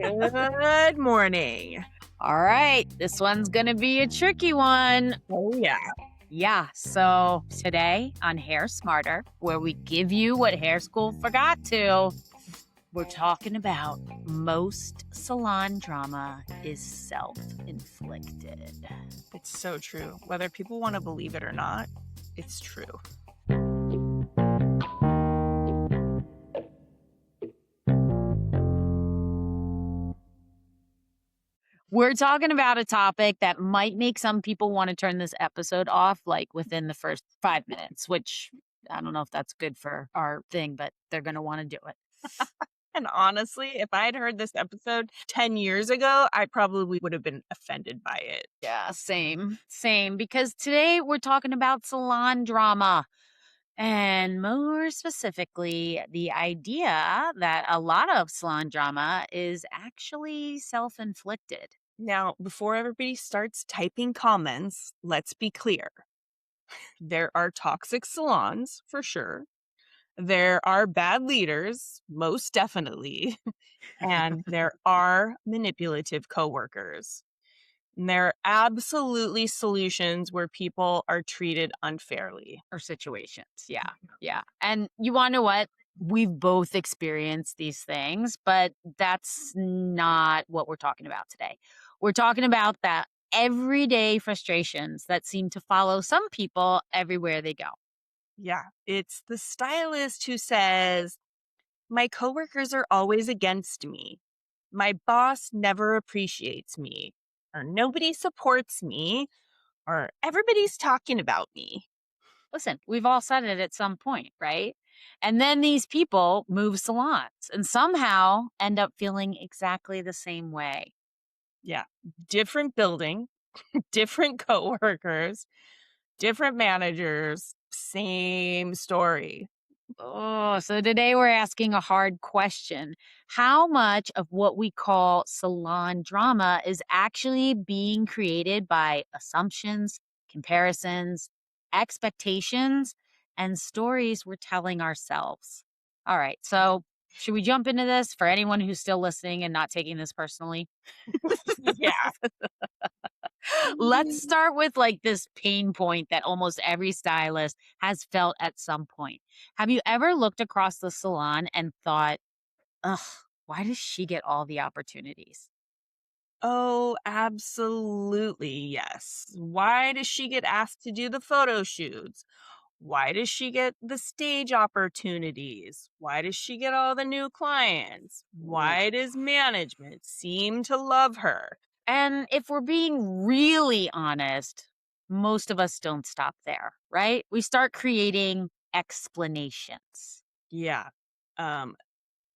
Good morning. All right, this one's going to be a tricky one. Oh, yeah. Yeah, so today on Hair Smarter, where we give you what hair school forgot to, we're talking about most salon drama is self-inflicted. It's so true. Whether people want to believe it or not, it's true. We're talking about a topic that might make some people want to turn this episode off like within the first 5 minutes, which I don't know if that's good for our thing, but they're going to want to do it. And honestly, if I had heard this episode 10 years ago, I probably would have been offended by it. Yeah, same. Because today we're talking about salon drama. And more specifically, the idea that a lot of salon drama is actually self inflicted. Now, before everybody starts typing comments, let's be clear. There are toxic salons, for sure. There are bad leaders, most definitely. And there are manipulative coworkers. And there are absolutely solutions where people are treated unfairly. Or situations. Yeah. Yeah. And you want to know what? We've both experienced these things, but that's not what we're talking about today. We're talking about that everyday frustrations that seem to follow some people everywhere they go. Yeah, it's the stylist who says, my coworkers are always against me. My boss never appreciates me, or nobody supports me, or everybody's talking about me. Listen, we've all said it at some point, right? And then these people move salons and somehow end up feeling exactly the same way. Yeah, different building, different coworkers, different managers, same story. Oh, so today we're asking a hard question. How much of what we call salon drama is actually being created by assumptions, comparisons, expectations, and stories we're telling ourselves? All right, so should we jump into this for anyone who's still listening and not taking this personally? Yeah. Let's start with like this pain point that almost every stylist has felt at some point. Have you ever looked across the salon and thought, ugh, why does she get all the opportunities? Oh, absolutely. Yes. Why does she get asked to do the photo shoots? Why does she get the stage opportunities? Why does she get all the new clients? Ooh. Why does management seem to love her? And if we're being really honest, most of us don't stop there, right? We start creating explanations. Yeah. Um,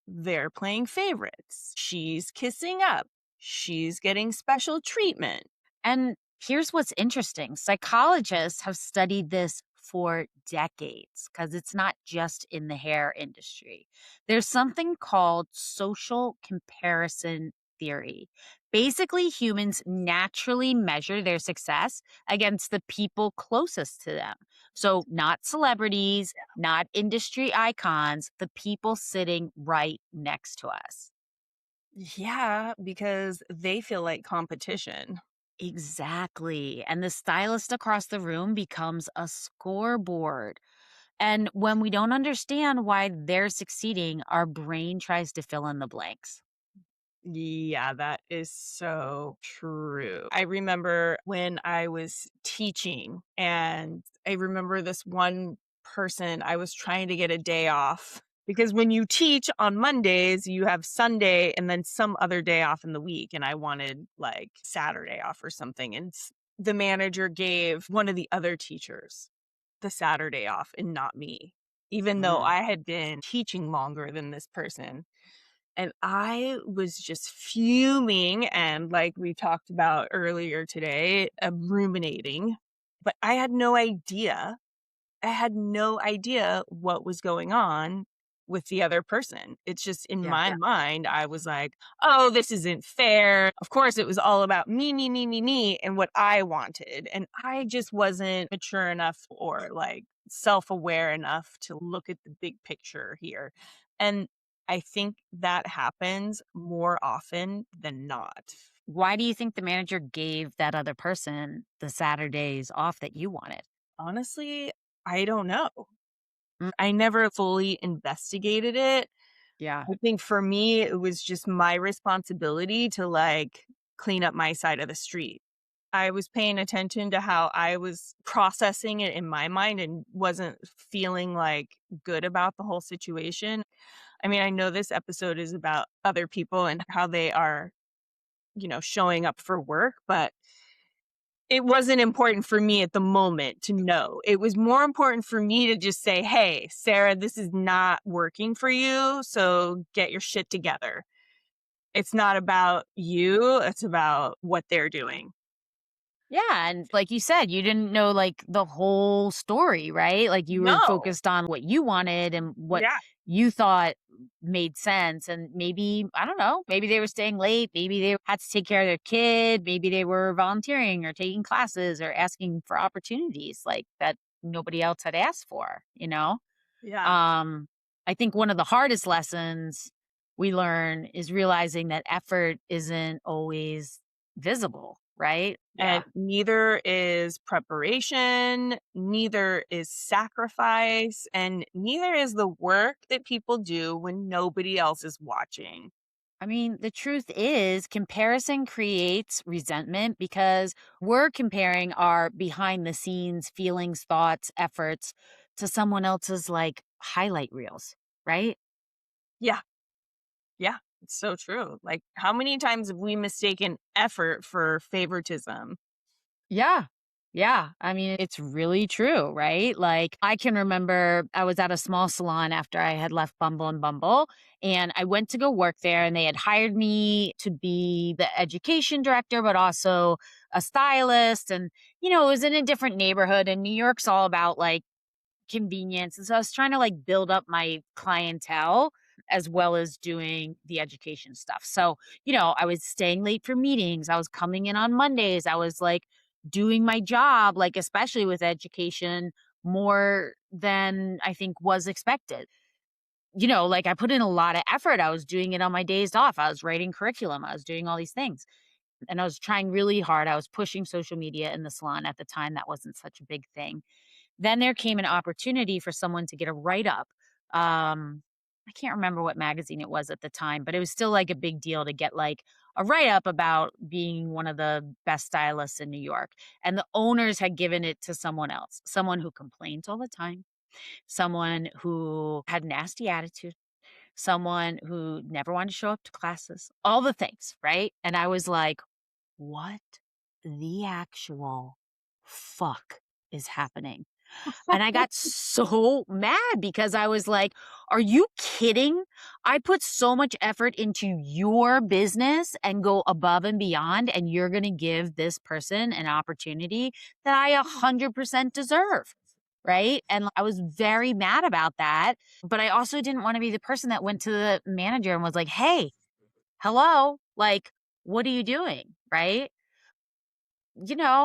they're playing favorites. She's kissing up. She's getting special treatment. And here's what's interesting, psychologists have studied this for decades because it's not just in the hair industry. There's something called social comparison theory. Basically, humans naturally measure their success against the people closest to them. So, not celebrities, not industry icons, the people sitting right next to us. Yeah, because they feel like competition. Exactly. And the stylist across the room becomes a scoreboard. And when we don't understand why they're succeeding, our brain tries to fill in the blanks. Yeah, that is so true. I remember when I was teaching, and I remember this one person, I was trying to get a day off because when you teach on Mondays, you have Sunday and then some other day off in the week. And I wanted like Saturday off or something. And the manager gave one of the other teachers the Saturday off and not me, even though Mm. I had been teaching longer than this person. And I was just fuming and, like we talked about earlier today, ruminating. But I had no idea. I had no idea what was going on with the other person. It's just in Yeah. my mind, I was like, oh, this isn't fair. Of course, it was all about me, and what I wanted. And I just wasn't mature enough or like self aware enough to look at the big picture here. And I think that happens more often than not. Why do you think the manager gave that other person the Saturdays off that you wanted? Honestly, I don't know. Mm, I never fully investigated it. yeah. I think for me, it was just my responsibility to, like, clean up my side of the street. I was paying attention to how I was processing it in my mind and wasn't feeling, like, good about the whole situation. I mean, I know this episode is about other people and how they are, showing up for work, but it wasn't important for me at the moment to know. It was more important for me to just say, "Hey, Sarah, this is not working for you, so get your shit together." It's not about you, it's about what they're doing. Yeah, and like you said, you didn't know, like, the whole story, right? Like, you were No. focused on what you wanted and what Yeah, you thought made sense, and maybe, I don't know, maybe they were staying late, maybe they had to take care of their kid, maybe they were volunteering or taking classes or asking for opportunities, like, that nobody else had asked for, you know? yeah, Um, I think one of the hardest lessons we learn is realizing that effort isn't always visible, right? and Yeah. neither is preparation, neither is sacrifice, and neither is the work that people do when nobody else is watching. I mean, the truth is, comparison creates resentment because we're comparing our behind the scenes feelings, thoughts, efforts to someone else's like highlight reels, right? Yeah, yeah, it's so true. Like, how many times have we mistaken effort for favoritism? Yeah. Yeah. I mean, it's really true, right? Like, I can remember I was at a small salon after I had left Bumble and Bumble, and I went to go work there, and they had hired me to be the education director, but also a stylist. And, it was in a different neighborhood, and New York's all about like convenience. And so I was trying to like build up my clientele as well as doing the education stuff. So, I was staying late for meetings. I was coming in on Mondays. I was like doing my job, like, especially with education, more than I think was expected. Like I put in a lot of effort. I was doing it on my days off. I was writing curriculum. I was doing all these things. And I was trying really hard. I was pushing social media in the salon at the time. That wasn't such a big thing. Then there came an opportunity for someone to get a write-up. I can't remember what magazine it was at the time, but it was still, like, a big deal to get, like, a write-up about being one of the best stylists in New York, and the owners had given it to someone else, someone who complained all the time, someone who had a nasty attitude, someone who never wanted to show up to classes, all the things, right? And I was like, "What the actual fuck is happening?" And I got so mad because I was like, "Are you kidding? I put so much effort into your business and go above and beyond, and you're gonna give this person an opportunity that I 100% deserve." Right? And I was very mad about that, but I also didn't wanna be the person that went to the manager and was like, "Hey, hello? Like, what are you doing?" Right?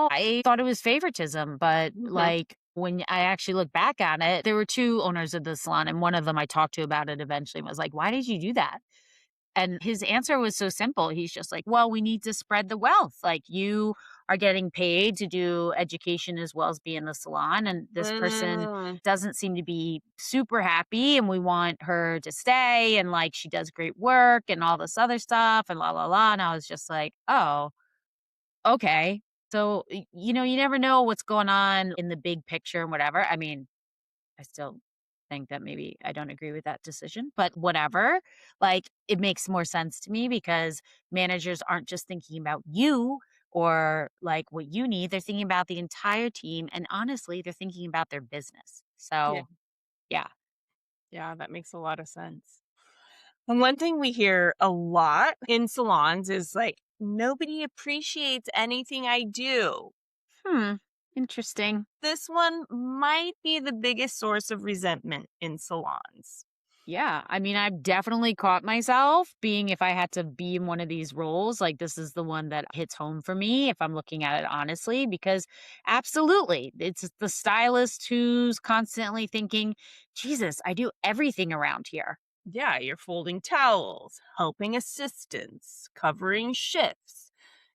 I thought it was favoritism, but Mhm. like when I actually look back at it, there were two owners of the salon, and one of them I talked to about it eventually and was like, "Why did you do that?" And his answer was so simple. He's just like, "Well, we need to spread the wealth. Like, you are getting paid to do education as well as be in the salon, and this person Mm. doesn't seem to be super happy, and we want her to stay, and like she does great work and all this other stuff, and la la la." And I was just like, "Oh, okay." So, you never know what's going on in the big picture and whatever. I mean, I still think that maybe I don't agree with that decision, but whatever. Like, it makes more sense to me because managers aren't just thinking about you or like what you need. They're thinking about the entire team. And honestly, they're thinking about their business. Yeah, So, yeah. yeah, that makes a lot of sense. And one thing we hear a lot in salons is like, nobody appreciates anything I do. Hmm. Interesting. This one might be the biggest source of resentment in salons. Yeah, I mean, I've definitely caught myself being if I had to be in one of these roles, like this is the one that hits home for me if I'm looking at it honestly, because absolutely, it's the stylist who's constantly thinking, Jesus, I do everything around here. Yeah, you're folding towels, helping assistants, covering shifts,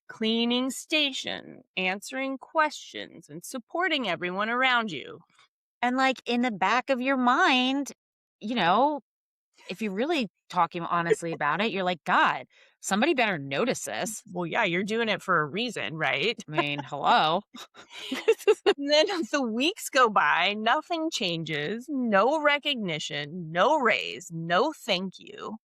cleaning station, answering questions, and supporting everyone around you. And like in the back of your mind, you know, if you're really talking honestly about it, you're like, God, somebody better notice this. Well, yeah, you're doing it for a reason, right? I mean, hello. And then the weeks go by, nothing changes, no recognition, no raise, no thank you.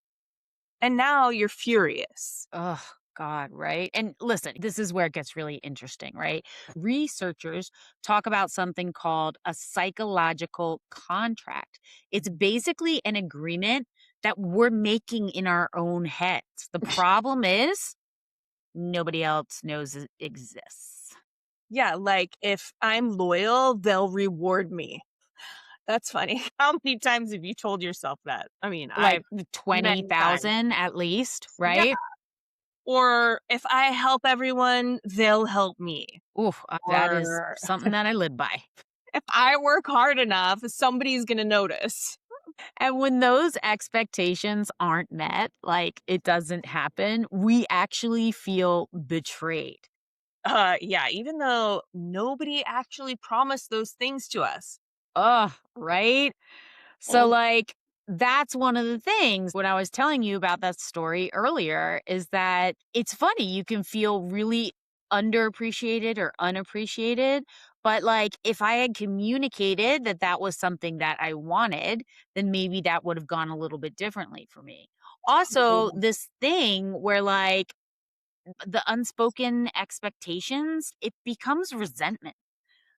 And now you're furious. Oh, God, right? And listen, this is where it gets really interesting, right? Researchers talk about something called a psychological contract. It's basically an agreement that we're making in our own heads. The problem is nobody else knows it exists. Yeah, like if I'm loyal, they'll reward me. That's funny. How many times have you told yourself that? I mean, Like I've many times. 20,000 at least, Yeah. right? Or if I help everyone, they'll help me. Oof, that is Or something that I live by. if I work hard enough, somebody's going to notice. And when those expectations aren't met, like it doesn't happen, we actually feel betrayed. Yeah, even though nobody actually promised those things to us. Ugh, right? So, Well, like, that's one of the things when I was telling you about that story earlier is that it's funny. You can feel really underappreciated or unappreciated. But, like, if I had communicated that that was something that I wanted, then maybe that would have gone a little bit differently for me. Also, oh, this thing where, like, the unspoken expectations, it becomes resentment.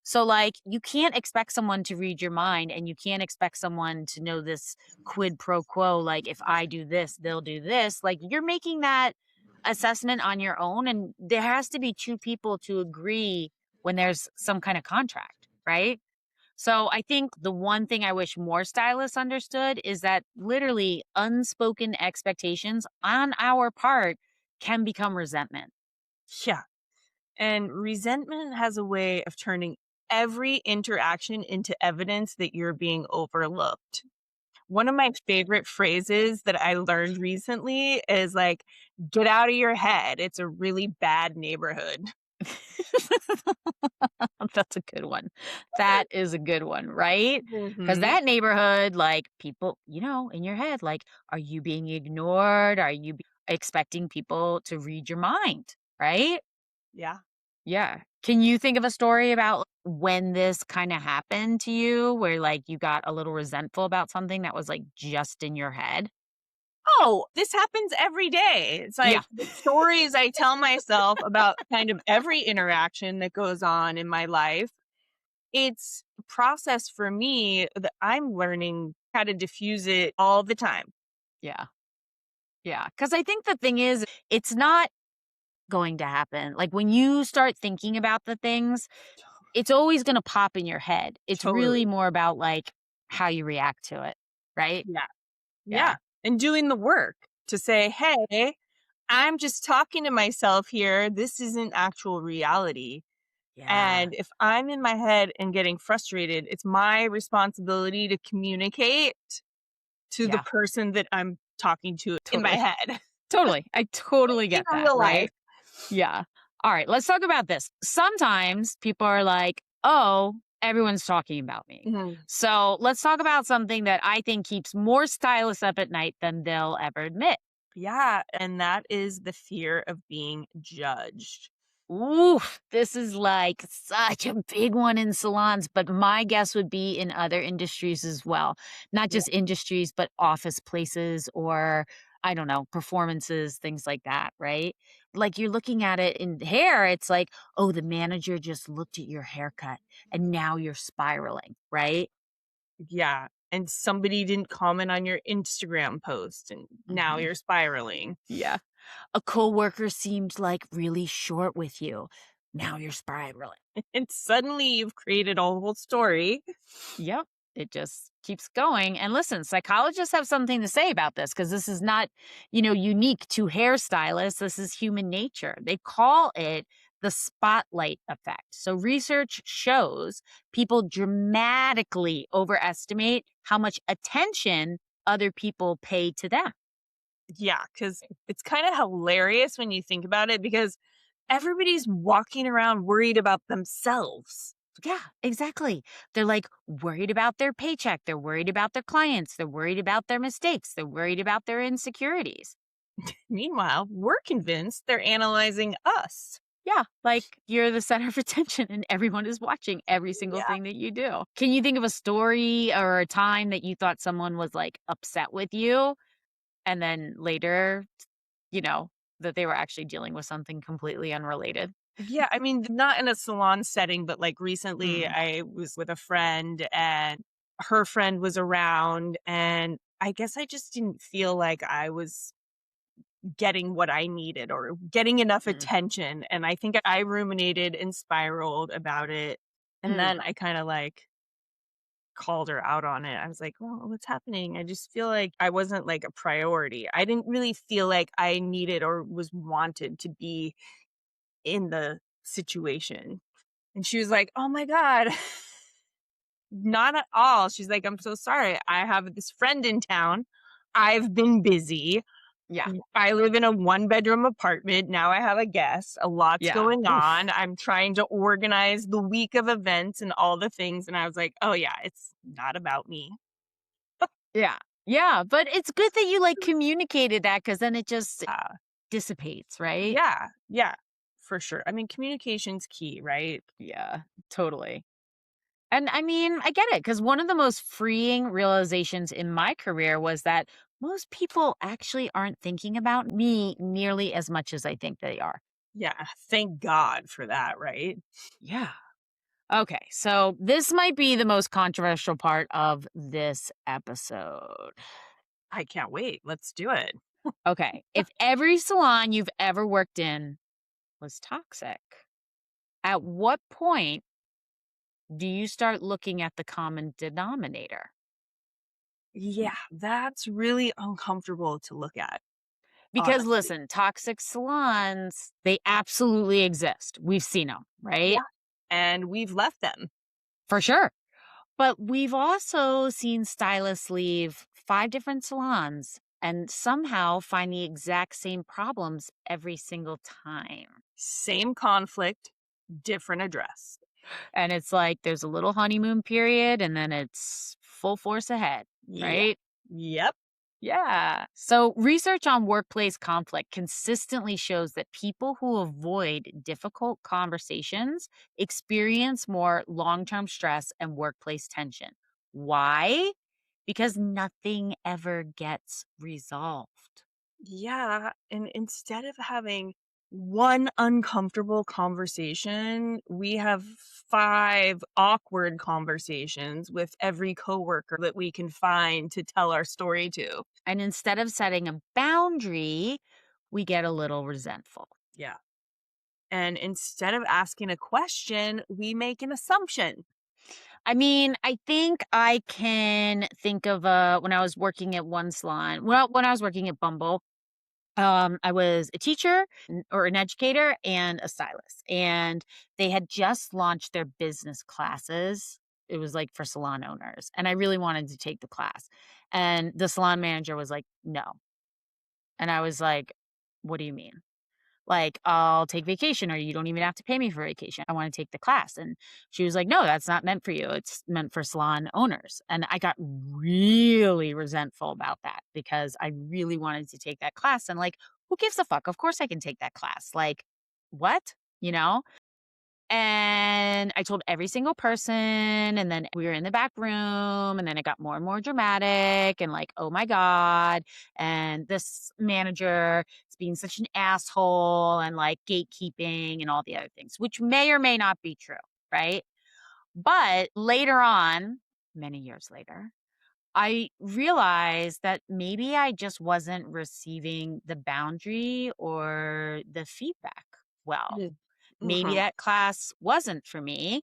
So, like, you can't expect someone to read your mind and you can't expect someone to know this quid pro quo. Like, if I do this, they'll do this. Like, you're making that assessment on your own. And there has to be two people to agree when there's some kind of contract, right? So, I think the one thing I wish more stylists understood is that literally unspoken expectations on our part can become resentment. yeah. And resentment has a way of turning every interaction into evidence that you're being overlooked. One of my favorite phrases that I learned recently is like, get out of your head. It's a really bad neighborhood. That's a good one. That is a good one, right? Because Hmm. that neighborhood, like people, in your head, like, are you being ignored? Are you expecting people to read your mind? Right? Yeah. Yeah. Can you think of a story about when this kind of happened to you where like you got a little resentful about something that was like just in your head? Oh, this happens every day. It's Yeah. like the stories I tell myself about kind of every interaction that goes on in my life. It's a process for me that I'm learning how to diffuse it all the time. Yeah. Yeah. Because I think the thing is, it's not going to happen. Like when you start thinking about the things, it's always gonna pop in your head. It's really Totally. more about, like, how you react to it, right? Yeah. Yeah. Yeah. And doing the work to say, hey, I'm just talking to myself here. This isn't actual reality. Yeah. And if I'm in my head and getting frustrated, it's my responsibility to communicate to the Yeah. person that I'm talking to in my Totally. head Totally. I totally in get that, real life. right? Yeah. Alright, let's talk about this. Sometimes people are like, "Oh, everyone's talking about me." Mhm. So, let's talk about something that I think keeps more stylists up at night than they'll ever admit. Yeah. And that is the fear of being judged. Oof, this is like such a big one in salons, but my guess would be in other industries as well. Not Yeah. just industries, but office places or I don't know, performances, things like that, right? Like you're looking at it in hair, it's like, oh, the manager just looked at your haircut and now you're spiraling, right? Yeah. And somebody didn't comment on your Instagram post and now Mhm. you're spiraling. Yeah. A coworker seemed like really short with you. Now you're spiraling. And suddenly you've created a whole story. Yep. It just keeps going. And listen, psychologists have something to say about this because this is not, unique to hairstylists. This is human nature. They call it the spotlight effect. So research shows people dramatically overestimate how much attention other people pay to them. Yeah, because it's kind of hilarious when you think about it because everybody's walking around worried about themselves. Yeah, exactly. They're like worried about their paycheck. They're worried about their clients. They're worried about their mistakes. They're worried about their insecurities. Meanwhile, we're convinced they're analyzing us. Yeah, like you're the center of attention and everyone is watching every single Yeah. thing that you do. Can you think of a story or a time that you thought someone was like upset with you and then later, you know, that they were actually dealing with something completely unrelated? Yeah, I mean, not in a salon setting, but like recently Mm, I was with a friend and her friend was around and I guess I just didn't feel like I was getting what I needed or getting enough mm, attention. And I think I ruminated and spiraled about it. And mm. then I kind of like called her out on it. I was like, "Well, what's happening? I just feel like I wasn't like a priority. I didn't really feel like I needed or was wanted to be in the situation." And she was like, "Oh my god." Not at all. She's like, "I'm so sorry. I have this friend in town. I've been busy. Yeah, I live in a one-bedroom apartment. Now I have a guest. A lot's yeah. going Oof. on. I'm trying to organize the week of events and all the things." And I was like, "Oh, yeah, it's not about me." Yeah. Yeah. But it's good that you like communicated that because then it just Uh, dissipates, right? yeah, yeah, for sure. I mean, communication's key, right? Yeah, totally. And I mean, I get it because one of the most freeing realizations in my career was that most people actually aren't thinking about me nearly as much as I think they are. Yeah, thank God for that, right? Yeah. Okay, so this might be the most controversial part of this episode. I can't wait. Let's do it. Okay, if every salon you've ever worked in was toxic, at what point do you start looking at the common denominator? Yeah, that's really uncomfortable to look at, Because honestly. listen, toxic salons, they absolutely exist. We've seen them, right? Yeah, and we've left them. For sure. But we've also seen stylists leave 5 different salons and somehow find the exact same problems every single time. Same conflict, different address. And it's like there's a little honeymoon period and then it's full force ahead, Yeah. right? Yep. Yeah. So, research on workplace conflict consistently shows that people who avoid difficult conversations experience more long term stress and workplace tension. Why? Because nothing ever gets resolved. Yeah, and instead of having one uncomfortable conversation, we have 5 awkward conversations with every coworker that we can find to tell our story to. And instead of setting a boundary, we get a little resentful. Yeah. And instead of asking a question, we make an assumption. I mean, I think I can think of when I was working at one salon, well, when I was working at Bumble. I was a teacher or an educator and a stylist, and they had just launched their business classes. It was like for salon owners, and I really wanted to take the class. And the salon manager was like, "No," and I was like, "What do you mean?" Like, "I'll take vacation, or you don't even have to pay me for vacation. I want to take the class." And she was like, "No, that's not meant for you. It's meant for salon owners." And I got really resentful about that because I really wanted to take that class. And like, who gives a fuck? Of course I can take that class. Like, what? You know? And I told every single person, and then we were in the back room, and then it got more and more dramatic, and like, oh my God. And this manager is being such an asshole and like gatekeeping and all the other things, which may or may not be true, right? But later on, many years later, I realized that maybe I just wasn't receiving the boundary or the feedback well. Maybe Mhm. that class wasn't for me.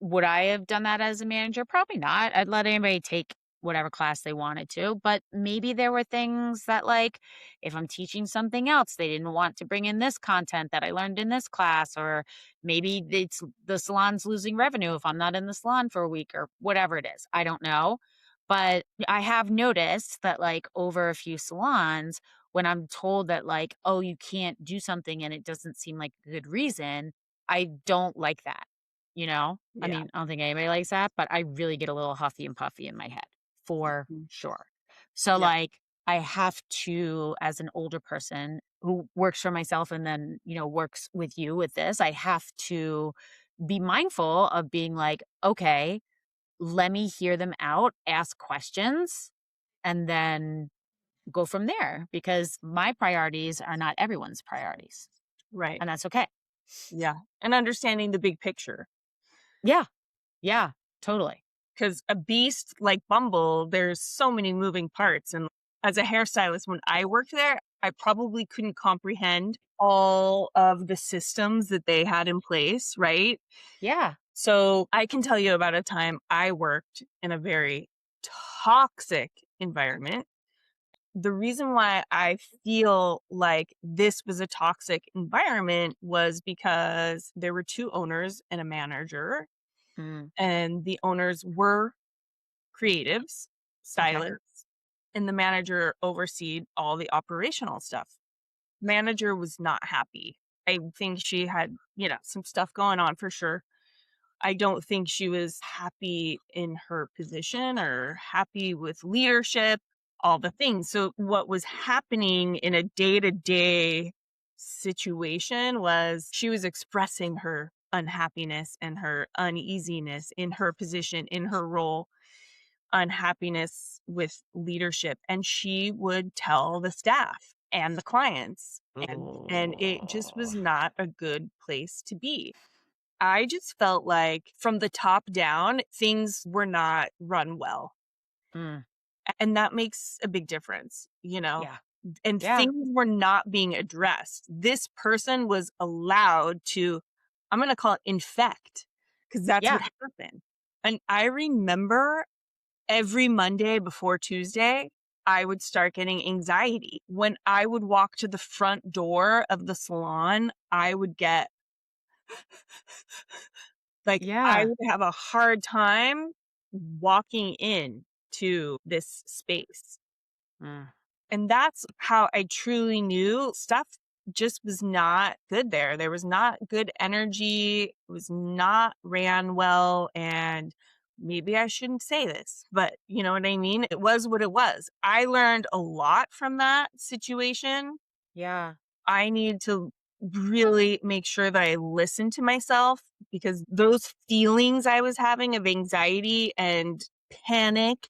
Would I have done that as a manager? Probably not. I'd let anybody take whatever class they wanted to. But maybe there were things that, like, if I'm teaching something else, they didn't want to bring in this content that I learned in this class, or maybe the salon's losing revenue if I'm not in the salon for a week or whatever it is. I don't know. But I have noticed that, like, over a few salons, when I'm told that, like, "Oh, you can't do something," and it doesn't seem like a good reason, I don't like that, you know? I Yeah. mean, I don't think anybody likes that, but I really get a little huffy and puffy in my head, for Mhm. sure. So, Yeah. like, I have to, as an older person who works for myself and then, works with you with this, I have to be mindful of being like, "Okay, let me hear them out, ask questions, and then go from there because my priorities are not everyone's priorities, Right. and that's okay." Yeah. And understanding the big picture. Yeah. Yeah. Totally. Because a beast like Bumble, there's so many moving parts. And as a hairstylist, when I worked there, I probably couldn't comprehend all of the systems that they had in place, right? Yeah. So I can tell you about a time I worked in a very toxic environment. The reason why I feel like this was a toxic environment was because there were two owners and a manager, Mm, and the owners were creatives, okay. stylists, and the manager overseed all the operational stuff. Manager was not happy. I think she had, some stuff going on for sure. I don't think she was happy in her position or happy with leadership, all the things. So, what was happening in a day to day situation was she was expressing her unhappiness and her uneasiness in her position, in her role, unhappiness with leadership. And she would tell the staff and the clients. And it just Oh. was not a good place to be. I just felt like from the top down, things were not run well. Mm, And that makes a big difference, you know? yeah. And Yeah. things were not being addressed. This person was allowed to, I'm going to call it infect, because that's what Yeah. happened. And I remember every Monday before Tuesday, I would start getting anxiety. When I would walk to the front door of the salon, I would get like, I Yeah. would have a hard time walking in to this space. Mm, And that's how I truly knew stuff just was not good there. There was not good energy. It was not ran well. And maybe I shouldn't say this, but you know what I mean? It was what it was. I learned a lot from that situation. yeah. I need to really make sure that I listen to myself because those feelings I was having of anxiety and panic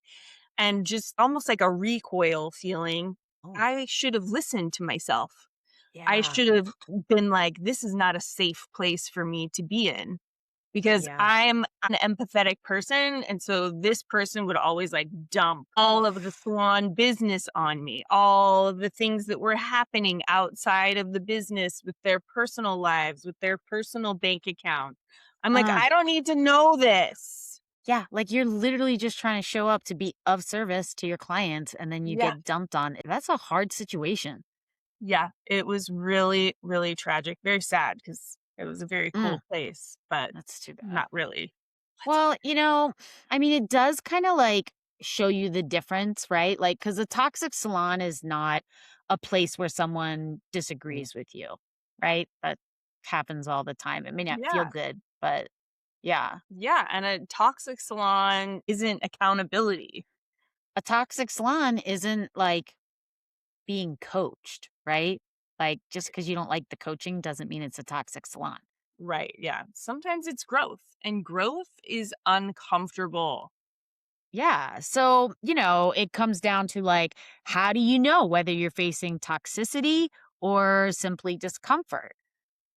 and just almost like a recoil feeling, Oh, I should have listened to myself. I yeah. should have been like, this is not a safe place for me to be in because Yeah. I'm an empathetic person. And so this person would always like dump all of the salon business on me, all of the things that were happening outside of the business with their personal lives, with their personal bank account. I'm like, Uh, I don't need to know this. yeah. Like you're literally just trying to show up to be of service to your clients and then you Yeah. get dumped on. That's a hard situation. Yeah. It was really, really tragic. Very sad because it was a very Mm, cool place, but that's too bad. not really. Well, I mean, it does kind of like show you the difference, right? Like, because a toxic salon is not a place where someone disagrees with you, right? That happens all the time. It may not feel Yeah. good, but yeah. Yeah. And a toxic salon isn't accountability. A toxic salon isn't like being coached, right? Like, just because you don't like the coaching doesn't mean it's a toxic salon. Right. Yeah. Sometimes it's growth, and growth is uncomfortable. Yeah. So, it comes down to like, how do you know whether you're facing toxicity or simply discomfort?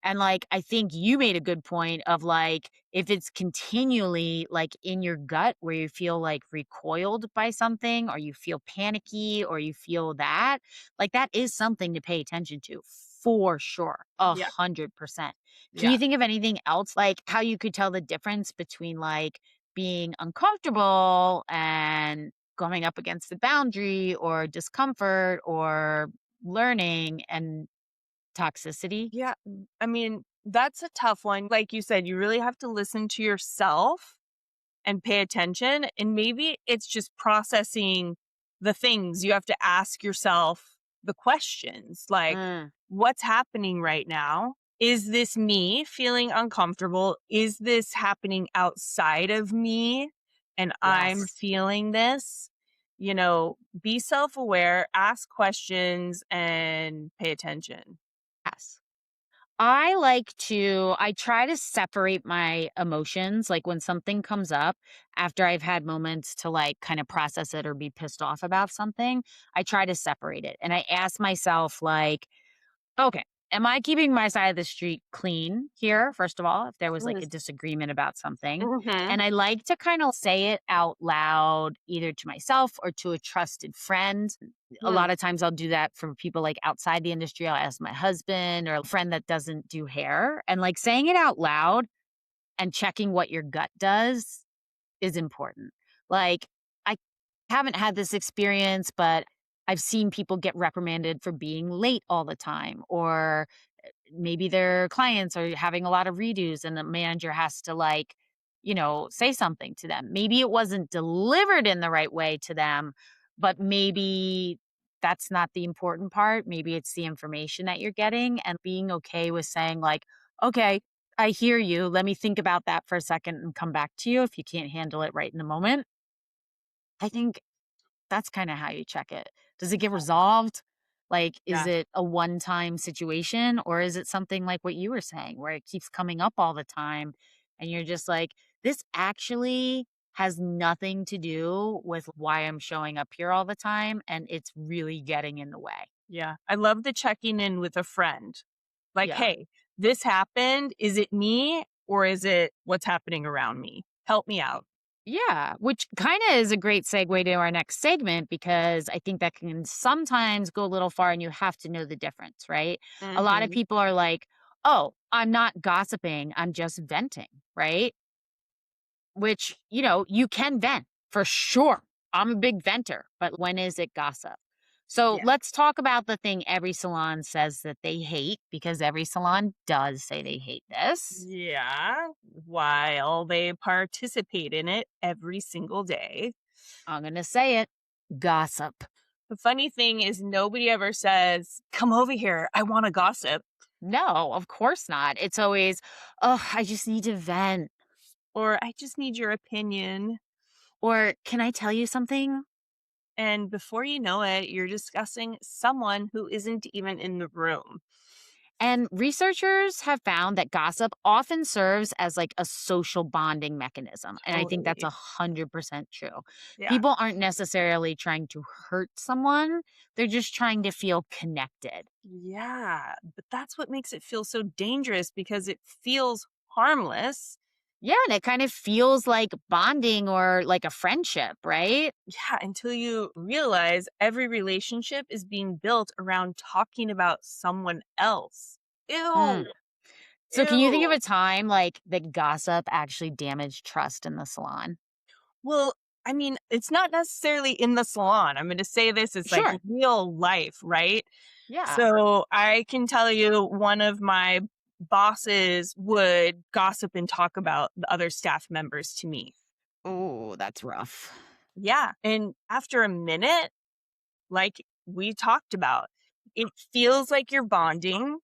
And like, I think you made a good point of like, if it's continually like in your gut where you feel like recoiled by something or you feel panicky or you feel that, like that is something to pay attention to for sure. Yeah. 100%. Can Yeah. you think of anything else like how you could tell the difference between like being uncomfortable and going up against the boundary or discomfort or learning and toxicity? Yeah. I mean, that's a tough one. Like you said, you really have to listen to yourself and pay attention. And maybe it's just processing the things you have to ask yourself the questions like, Mm, what's happening right now? Is this me feeling uncomfortable? Is this happening outside of me and I'm yes. feeling this? Be self aware, ask questions, and pay attention. Yes. I try to separate my emotions. Like when something comes up after I've had moments to like kind of process it or be pissed off about something, I try to separate it. And I ask myself, like, okay, am I keeping my side of the street clean here? First of all, if there was like a disagreement about something. Mm-hmm. And I like to kind of say it out loud, either to myself or to a trusted friend. A lot of times I'll do that for people like outside the industry. I'll ask my husband or a friend that doesn't do hair. And like saying it out loud and checking what your gut does is important. Like, I haven't had this experience, but I've seen people get reprimanded for being late all the time, or maybe their clients are having a lot of redos and the manager has to like, say something to them. Maybe it wasn't delivered in the right way to them, but maybe that's not the important part. Maybe it's the information that you're getting and being okay with saying like, okay, I hear you. Let me think about that for a second and come back to you if you can't handle it right in the moment. I think that's kinda how you check it. Does it get resolved? Like, is Yeah. it a one-time situation, or is it something like what you were saying, where it keeps coming up all the time, and you're just like, "This actually has nothing to do with why I'm showing up here all the time, and it's really getting in the way." Yeah. I love the checking in with a friend. Like, Yeah. hey, this happened. Is it me or is it what's happening around me? Help me out. Yeah, which kinda is a great segue to our next segment because I think that can sometimes go a little far and you have to know the difference, right? A lot of Hmm. people are like, "Oh, I'm not gossiping, I'm just venting," right? Which, you can vent for sure. I'm a big venter, but when is it gossip? So Yeah. let's talk about the thing every salon says that they hate because every salon does say they hate this. Yeah. While they participate in it every single day. I'm gonna say it, gossip. The funny thing is, nobody ever says, come over here. I want to gossip. No, of course not. It's always, "Oh, I just need to vent," Or I just need your opinion. or "Can I tell you something?" And before you know it, you're discussing someone who isn't even in the room. And researchers have found that gossip often serves as like a social bonding mechanism. And I think that's Totally. 100% true. Yeah. People aren't necessarily trying to hurt someone, they're just trying to feel connected. Yeah, but that's what makes it feel so dangerous because it feels harmless. Yeah, and it kind of feels like bonding or like a friendship, right? Yeah, until you realize every relationship is being built around talking about someone else. Ew. Mm. So, can you think of Ew. a time like that gossip actually damaged trust in the salon? Well, I mean, it's not necessarily in the salon. I'm going to say this is like Sure. real life, right? Yeah. So I can tell you one of my bosses would gossip and talk about the other staff members to me. Oh, that's rough. Yeah. And after a minute, like we talked about, it feels like you're bonding.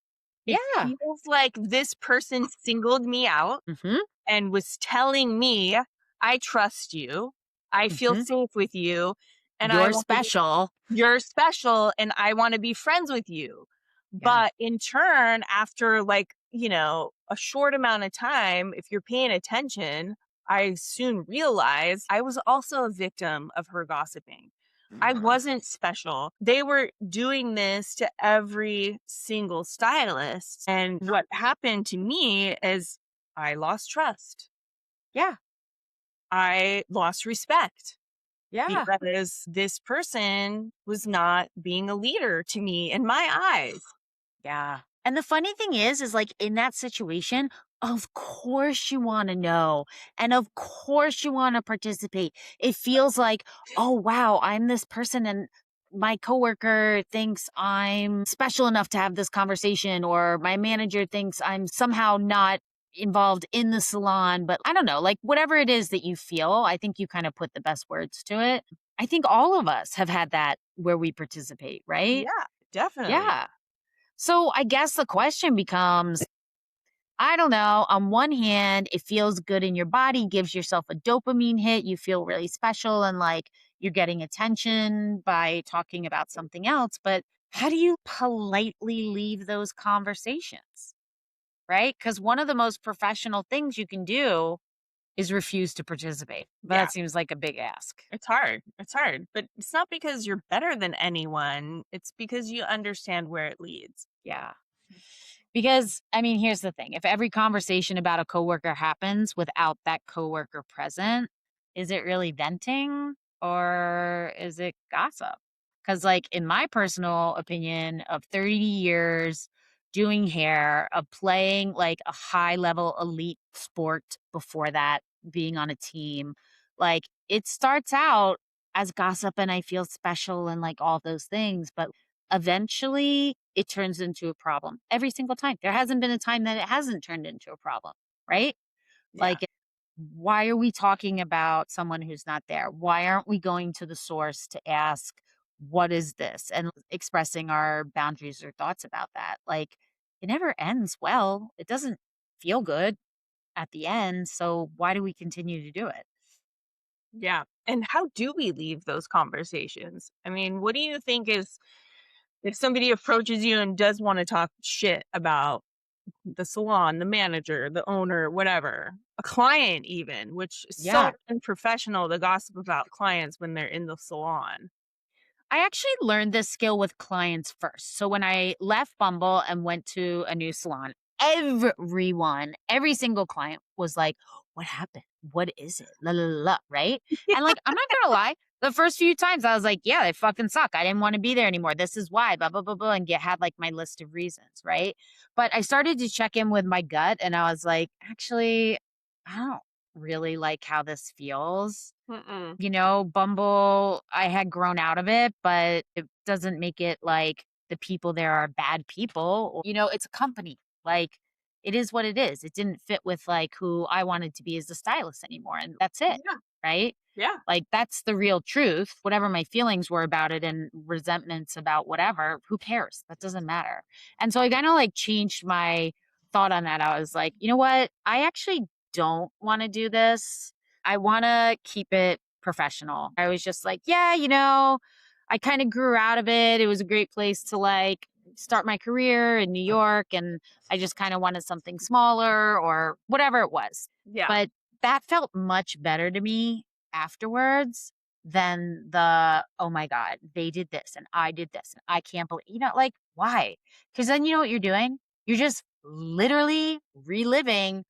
It Yeah. feels like this person singled me out Mhm. and was telling me, I trust you. I feel Mhm. safe with you. And I You're want to be, special. you're special and I want to be friends with you. Yeah. But in turn, after like, a short amount of time, if you're paying attention, I soon realized I was also a victim of her gossiping. I Mm. wasn't special. They were doing this to every single stylist. And what happened to me is I lost trust. Yeah. I lost respect Yeah. because this person was not being a leader to me in my eyes. Yeah. And the funny thing is like in that situation, of course you want to know. And of course you want to participate. It feels like, oh, wow, I'm this person and my coworker thinks I'm special enough to have this conversation, or my manager thinks I'm somehow not involved in the salon, but I don't know, like whatever it is that you feel, I think you kind of put the best words to it. I think all of us have had that where we participate, right? Yeah, definitely. Yeah. So I guess the question becomes, I don't know. On one hand, it feels good in your body, gives yourself a dopamine hit. You feel really special and like you're getting attention by talking about something else. But how do you politely leave those conversations? Right? Because one of the most professional things you can do is refuse to participate. But Yeah, that seems like a big ask. it's hard. It's hard, but it's not because you're better than anyone. It's because you understand where it leads. Yeah. Because, I mean, here's the thing. If every conversation about a coworker happens without that coworker present, is it really venting or is it gossip? Because, like, in my personal opinion of 30 years doing hair, of playing like a high level elite sport before that, being on a team, like, it starts out as gossip and I feel special and like all those things. But eventually it turns into a problem every single time. There hasn't been a time that it hasn't turned into a problem, right? Yeah. Like, why are we talking about someone who's not there? Why aren't we going to the source to ask, what is this? And expressing our boundaries or thoughts about that. Like, it never ends well. It doesn't feel good at the end. So, why do we continue to do it? Yeah. And how do we leave those conversations? I mean, what do you think is if somebody approaches you and does want to talk shit about the salon, the manager, the owner, whatever, a client even, which is so Yeah. unprofessional to gossip about clients when they're in the salon. I actually learned this skill with clients first. So when I left Bumble and went to a new salon, every single client was like, "What happened? What is it?" La la la, la," right? And like, I'm not gonna lie, the first few times I was like, "Yeah, they fucking suck. I didn't want to be there anymore. This is why." Blah blah blah blah, and get had like my list of reasons, right? But I started to check in with my gut, and I was like, actually, I don't really like how this feels. Mm-mm. Bumble, I had grown out of it, but it doesn't make it like the people there are bad people. It's a company. Like, it is what it is. It didn't fit with like who I wanted to be as a stylist anymore. And that's it. Yeah. Right. Yeah. Like, that's the real truth. Whatever my feelings were about it and resentments about whatever, who cares? That doesn't matter. And so I kind of like changed my thought on that. I was like, you know what? I actually don't want to do this. I want to keep it professional. I was just like, yeah, I kind of grew out of it. It was a great place to like start my career in New York. And I just kind of wanted something smaller or whatever it was. Yeah. But that felt much better to me afterwards than the, oh my God, they did this and I did this. And I can't believe, like, why? Because then you know what you're doing? You're just literally reliving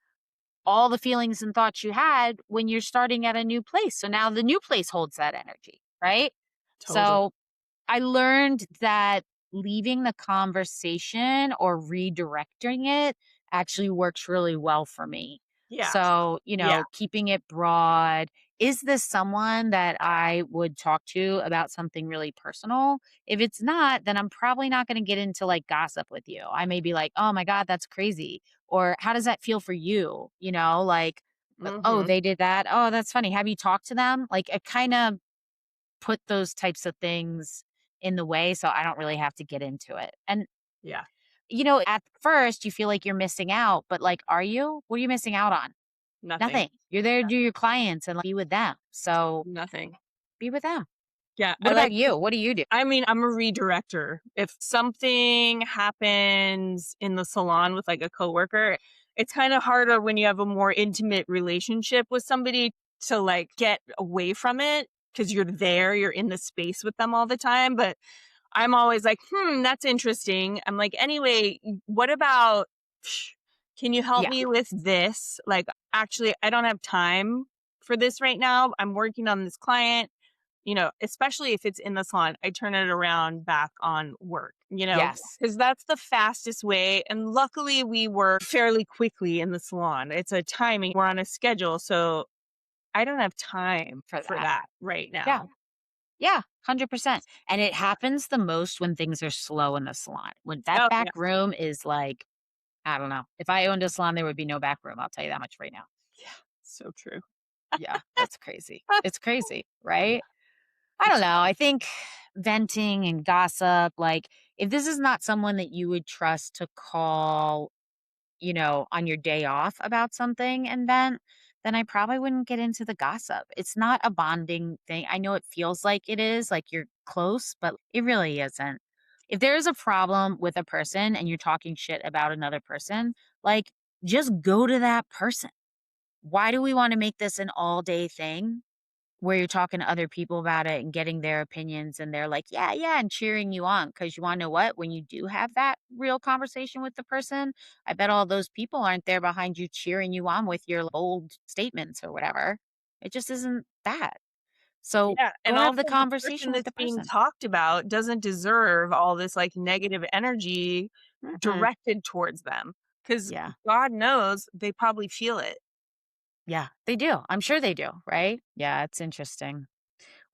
all the feelings and thoughts you had when you're starting at a new place. So now the new place holds that energy, right? Totally. So I learned that leaving the conversation or redirecting it actually works really well for me. Yeah. So, Yeah. keeping it broad. Is this someone that I would talk to about something really personal? If it's not, then I'm probably not going to get into like gossip with you. I may be like, oh my God, that's crazy. Or how does that feel for you? Like, oh, Hmm. they did that. Oh, that's funny. Have you talked to them? Like, it kind of put those types of things in the way so I don't really have to get into it. And, Yeah. at first you feel like you're missing out, but like, are you? What are you missing out on? Nothing. Nothing. You're there to do your clients and like, be with them. So Nothing. be with them. Yeah. I What about like you? What do you do? I mean, I'm a redirector. If something happens in the salon with like a coworker, it's kind of harder when you have a more intimate relationship with somebody to like get away from it because you're there, you're in the space with them all the time. But I'm always like, that's interesting. I'm like, anyway, what about, can you help Yeah. me with this? Like, actually, I don't have time for this right now. I'm working on this client, especially if it's in the salon, I turn it around back on work, Yes. because that's the fastest way. And luckily, we work fairly quickly in the salon. It's a timing, we're on a schedule. So I don't have time For for that. that right Yeah. now. Yeah. 100%. And it happens the most when things are slow in the salon. When that Oh, back yeah. room is like I don't know. If I owned a salon, there would be no back room, I'll tell you that much right now. Yeah, so true. Yeah, that's crazy. It's crazy, right? I don't know. I think venting and gossip, like, if this is not someone that you would trust to call, on your day off about something and then I probably wouldn't get into the gossip. It's not a bonding thing. I know it feels like it is, like you're close, but it really isn't. If there's a problem with a person and you're talking shit about another person, like, just go to that person. Why do we want to make this an all day thing where you're talking to other people about it and getting their opinions and they're like, yeah, yeah, and cheering you on? Because you want to know what? When you do have that real conversation with the person, I bet all those people aren't there behind you cheering you on with your bold statements or whatever. It just isn't that. So Yeah, and go have the also the conversation person with that's the being person. talked about doesn't deserve all this, like, negative energy Mm-mm. directed towards them, because Yeah. God knows they probably feel it. Yeah, they do. I'm sure they do. Right. Yeah. It's interesting.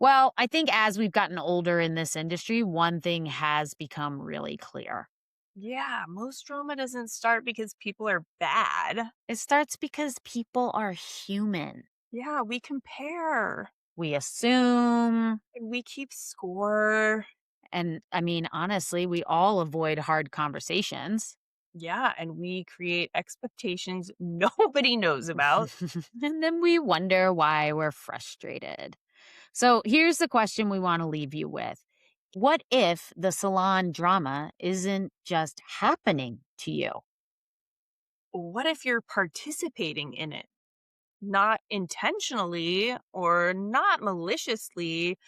Well, I think as we've gotten older in this industry, one thing has become really clear. Yeah, most drama doesn't start because people are bad. It starts because people are human. Yeah, we compare, We assume, and we keep score. and I mean, honestly, we all avoid hard conversations. Yeah, and we create expectations nobody knows about. And then we wonder why we're frustrated. So here's the question we want to leave you with. What if the salon drama isn't just happening to you? What if you're participating in it? Not intentionally or not maliciously,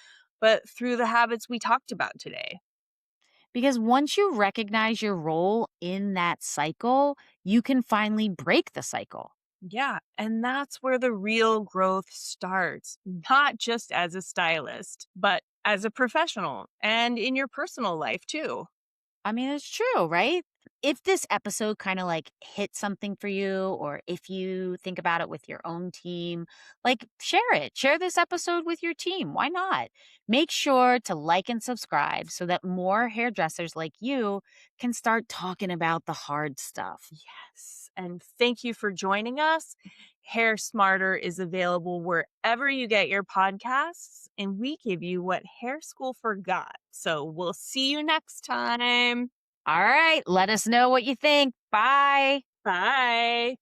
but through the habits we talked about today. Because once you recognize your role in that cycle, you can finally break the cycle. Yeah, and that's where the real growth starts, not just as a stylist, but as a professional and in your personal life too. I mean, it's true, right? If this episode kind of like hit something for you, or if you think about it with your own team, like share it. Share this episode with your team. Why not? Make sure to like and subscribe so that more hairdressers like you can start talking about the hard stuff. Yes. And thank you for joining us. Hair Smarter is available wherever you get your podcasts, and we give you what hair school forgot. So we'll see you next time. All right. Let us know what you think. Bye. Bye.